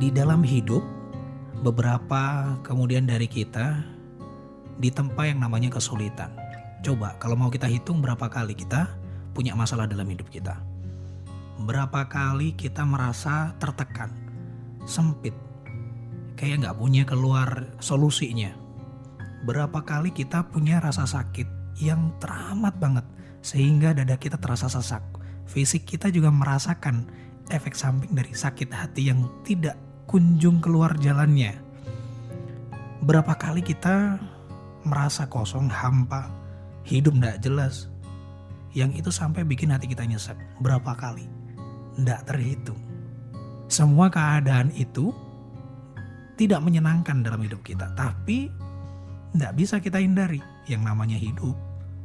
Di dalam hidup, beberapa kemudian dari kita ditempa yang namanya kesulitan. Coba kalau mau kita hitung berapa kali kita punya masalah dalam hidup kita. Berapa kali kita merasa tertekan, sempit, kayak gak punya keluar solusinya. Berapa kali kita punya rasa sakit yang teramat banget sehingga dada kita terasa sesak. Fisik kita juga merasakan efek samping dari sakit hati yang tidak kunjung keluar jalannya. Berapa kali kita merasa kosong, hampa, hidup gak jelas. Yang itu sampai bikin hati kita nyesek. Berapa kali? Gak terhitung. Semua keadaan itu tidak menyenangkan dalam hidup kita. Tapi gak bisa kita hindari. Yang namanya hidup,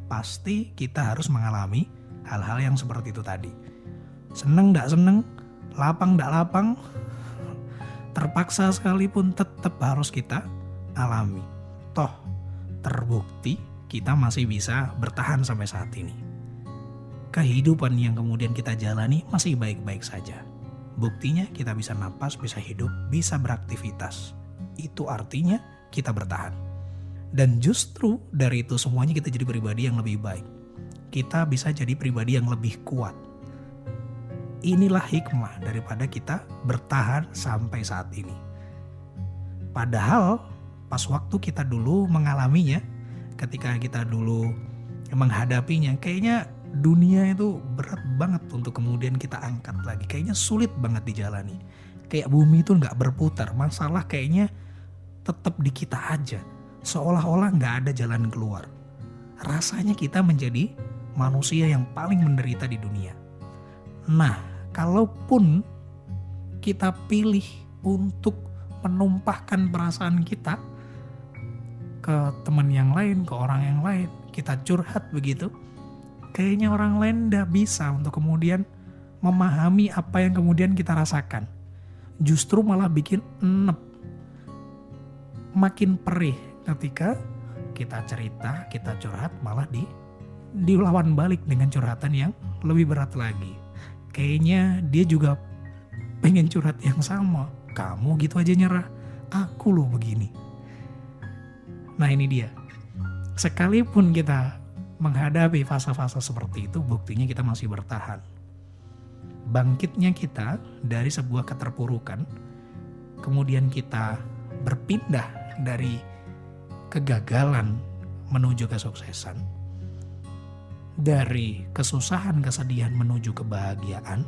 pasti kita harus mengalami hal-hal yang seperti itu tadi. Seneng gak seneng, lapang gak lapang, terpaksa sekalipun tetap harus kita alami. Toh terbukti kita masih bisa bertahan sampai saat ini. Kehidupan yang kemudian kita jalani masih baik-baik saja. Buktinya kita bisa napas, bisa hidup, bisa beraktivitas. Itu artinya kita bertahan. Dan justru dari itu semuanya kita jadi pribadi yang lebih baik. Kita bisa jadi pribadi yang lebih kuat. Inilah hikmah daripada kita bertahan sampai saat ini. Padahal pas waktu kita dulu mengalaminya, ketika kita dulu menghadapinya, kayaknya dunia itu berat banget untuk kemudian kita angkat lagi. Kayaknya sulit banget dijalani. Kayak bumi itu gak berputar, masalah kayaknya tetap di kita aja. Seolah-olah gak ada jalan keluar. Rasanya kita menjadi manusia yang paling menderita di dunia. Nah, kalaupun kita pilih untuk menumpahkan perasaan kita ke teman yang lain, ke orang yang lain, kita curhat begitu, kayaknya orang lain gak bisa untuk kemudian memahami apa yang kemudian kita rasakan. Justru malah bikin enep, makin perih ketika kita cerita, kita curhat, malah dilawan balik dengan curhatan yang lebih berat lagi. Kayaknya dia juga pengen curhat yang sama. Kamu gitu aja nyerah, aku loh begini. Nah ini dia. Sekalipun kita menghadapi fase-fase seperti itu, buktinya kita masih bertahan. Bangkitnya kita dari sebuah keterpurukan, kemudian kita berpindah dari kegagalan menuju kesuksesan, dari kesusahan kesedihan menuju kebahagiaan,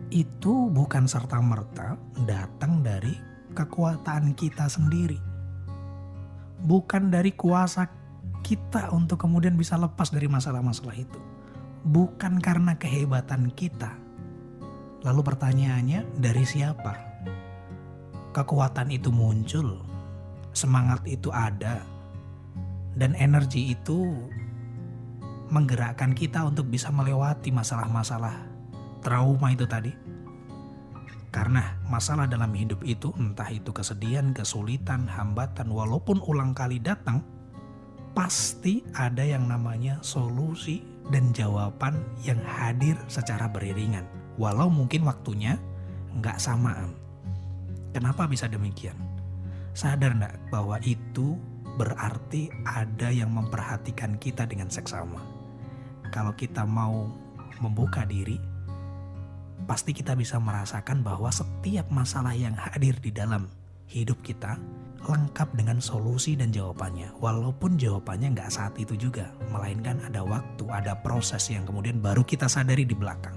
itu bukan serta-merta datang dari kekuatan kita sendiri. Bukan dari kuasa kita untuk kemudian bisa lepas dari masalah-masalah itu. Bukan karena kehebatan kita. Lalu pertanyaannya, dari siapa? Kekuatan itu muncul, semangat itu ada, dan energi itu menggerakkan kita untuk bisa melewati masalah-masalah trauma itu tadi. Karena masalah dalam hidup itu, entah itu kesedihan, kesulitan, hambatan, walaupun ulang kali datang, pasti ada yang namanya solusi dan jawaban yang hadir secara beriringan. Walau mungkin waktunya nggak samaan. Kenapa bisa demikian? Sadar nggak bahwa itu berarti ada yang memperhatikan kita dengan seksama. Kalau kita mau membuka diri, pasti kita bisa merasakan bahwa setiap masalah yang hadir di dalam hidup kita lengkap dengan solusi dan jawabannya. Walaupun jawabannya nggak saat itu juga, melainkan ada waktu, ada proses yang kemudian baru kita sadari di belakang.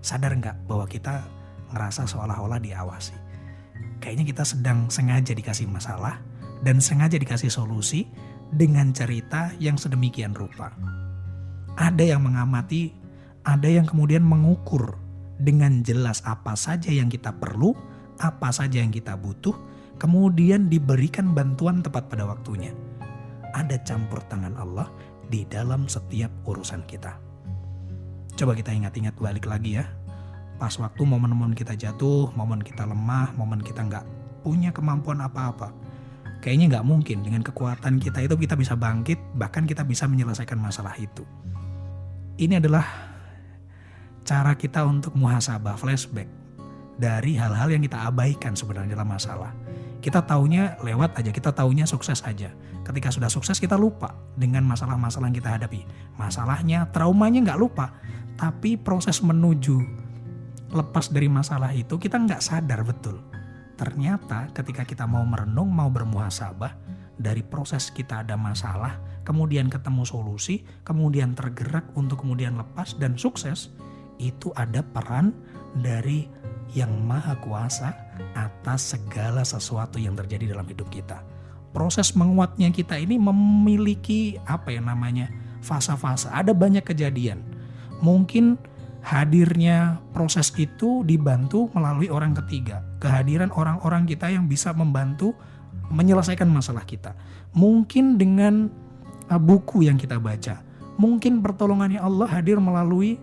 Sadar nggak bahwa kita ngerasa seolah-olah diawasi? Kayaknya kita sedang sengaja dikasih masalah dan sengaja dikasih solusi dengan cerita yang sedemikian rupa. Ada yang mengamati, ada yang kemudian mengukur dengan jelas apa saja yang kita perlu, apa saja yang kita butuh, kemudian diberikan bantuan tepat pada waktunya. Ada campur tangan Allah di dalam setiap urusan kita. Coba kita ingat-ingat balik lagi ya. Pas waktu momen-momen kita jatuh, momen kita lemah, momen kita gak punya kemampuan apa-apa. Kayaknya gak mungkin dengan kekuatan kita itu kita bisa bangkit, bahkan kita bisa menyelesaikan masalah itu. Ini adalah cara kita untuk muhasabah, flashback. dari hal-hal yang kita abaikan sebenarnya dalam masalah. Kita taunya lewat aja, kita taunya sukses aja. Ketika sudah sukses kita lupa dengan masalah-masalah yang kita hadapi. Masalahnya, traumanya nggak lupa, tapi proses menuju lepas dari masalah itu kita nggak sadar betul. Ternyata ketika kita mau merenung, mau bermuhasabah, dari proses kita ada masalah, kemudian ketemu solusi, kemudian tergerak untuk kemudian lepas dan sukses, itu ada peran dari yang maha kuasa atas segala sesuatu yang terjadi dalam hidup kita. Proses menguatnya kita ini memiliki fase-fase. Ada banyak kejadian. Mungkin hadirnya proses itu dibantu melalui orang ketiga. Kehadiran orang-orang kita yang bisa membantu menyelesaikan masalah kita. Mungkin dengan buku yang kita baca. Mungkin pertolongannya Allah hadir melalui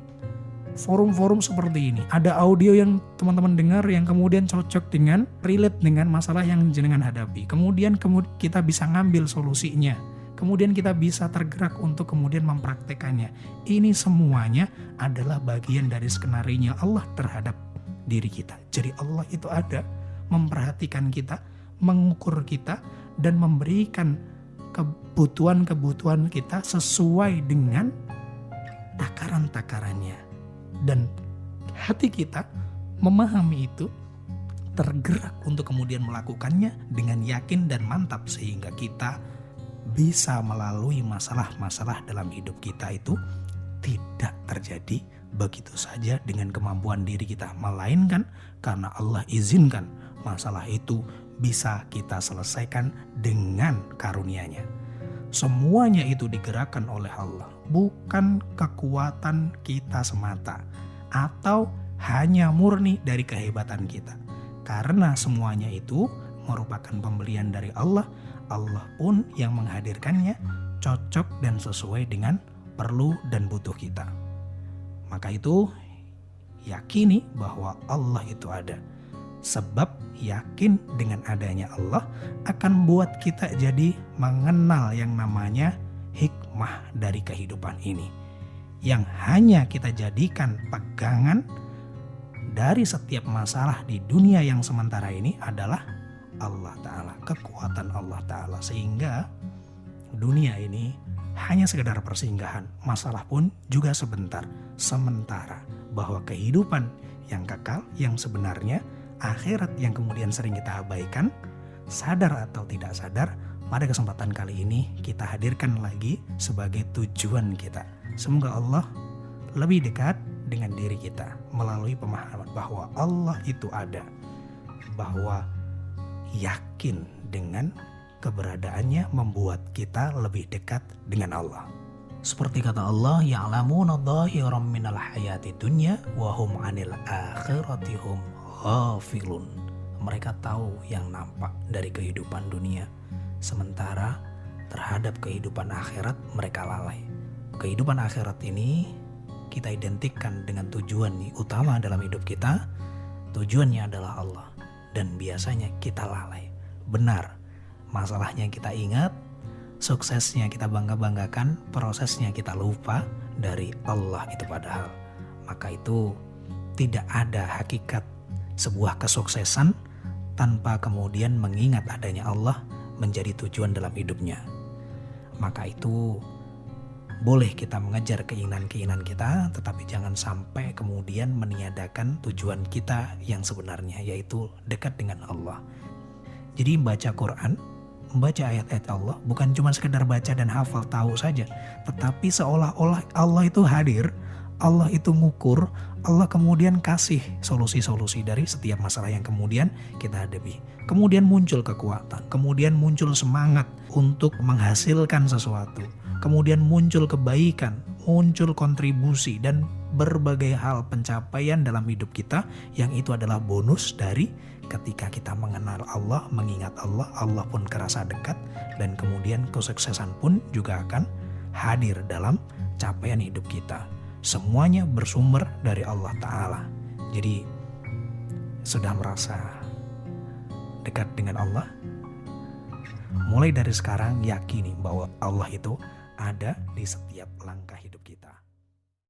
forum-forum seperti ini. Ada audio yang teman-teman dengar yang kemudian cocok dengan, relate dengan masalah yang jenengan hadapi. Kemudian kita bisa ngambil solusinya. Kemudian kita bisa tergerak untuk kemudian mempraktekannya. Ini semuanya adalah bagian dari skenario Allah terhadap diri kita. Jadi Allah itu ada memperhatikan kita, mengukur kita, dan memberikan kebutuhan-kebutuhan kita sesuai dengan takaran-takarannya. Dan hati kita memahami itu, tergerak untuk kemudian melakukannya dengan yakin dan mantap, sehingga kita bisa melalui masalah-masalah dalam hidup kita itu tidak terjadi begitu saja dengan kemampuan diri kita, melainkan karena Allah izinkan masalah itu bisa kita selesaikan dengan karunia-Nya. Semuanya itu digerakkan oleh Allah, bukan kekuatan kita semata atau hanya murni dari kehebatan kita. Karena semuanya itu merupakan pemberian dari Allah. Allah pun yang menghadirkannya cocok dan sesuai dengan perlu dan butuh kita. Maka itu yakini bahwa Allah itu ada. Sebab yakin dengan adanya Allah akan buat kita jadi mengenal yang namanya hikmah dari kehidupan ini. Yang hanya kita jadikan pegangan dari setiap masalah di dunia yang sementara ini adalah Allah Ta'ala, kekuatan Allah Ta'ala. Sehingga dunia ini hanya sekedar persinggahan, masalah pun juga sementara. Bahwa kehidupan yang kekal, yang sebenarnya akhirat yang kemudian sering kita abaikan, sadar atau tidak sadar, pada kesempatan kali ini kita hadirkan lagi sebagai tujuan kita. Semoga Allah lebih dekat dengan diri kita melalui pemahaman bahwa Allah itu ada, bahwa yakin dengan keberadaannya membuat kita lebih dekat dengan Allah. Seperti kata Allah, ya'lamuna dhahiran minal hayati dunya wa hum 'anil akhirati hum ghafilun. Mereka tahu yang nampak dari kehidupan dunia, sementara terhadap kehidupan akhirat mereka lalai. Kehidupan akhirat ini kita identikkan dengan tujuan utama dalam hidup kita. Tujuannya adalah Allah, dan biasanya kita lalai. Benar, masalahnya kita ingat, suksesnya kita bangga-banggakan, prosesnya kita lupa dari Allah itu padahal. Maka itu tidak ada hakikat sebuah kesuksesan tanpa kemudian mengingat adanya Allah menjadi tujuan dalam hidupnya. Maka itu boleh kita mengejar keinginan-keinginan kita, tetapi jangan sampai kemudian meniadakan tujuan kita yang sebenarnya, yaitu dekat dengan Allah. Jadi membaca Quran, membaca ayat-ayat Allah bukan cuma sekedar baca dan hafal tahu saja, tetapi seolah-olah Allah itu hadir, Allah itu ngukur, Allah kemudian kasih solusi-solusi dari setiap masalah yang kemudian kita hadapi. Kemudian muncul kekuatan, kemudian muncul semangat untuk menghasilkan sesuatu. Kemudian muncul kebaikan, muncul kontribusi dan berbagai hal pencapaian dalam hidup kita, yang itu adalah bonus dari ketika kita mengenal Allah, mengingat Allah, Allah pun kerasa dekat, dan kemudian kesuksesan pun juga akan hadir dalam capaian hidup kita. Semuanya bersumber dari Allah Ta'ala. Jadi sudah merasa dekat dengan Allah? Mulai dari sekarang yakini bahwa Allah itu ada di setiap langkah hidup kita.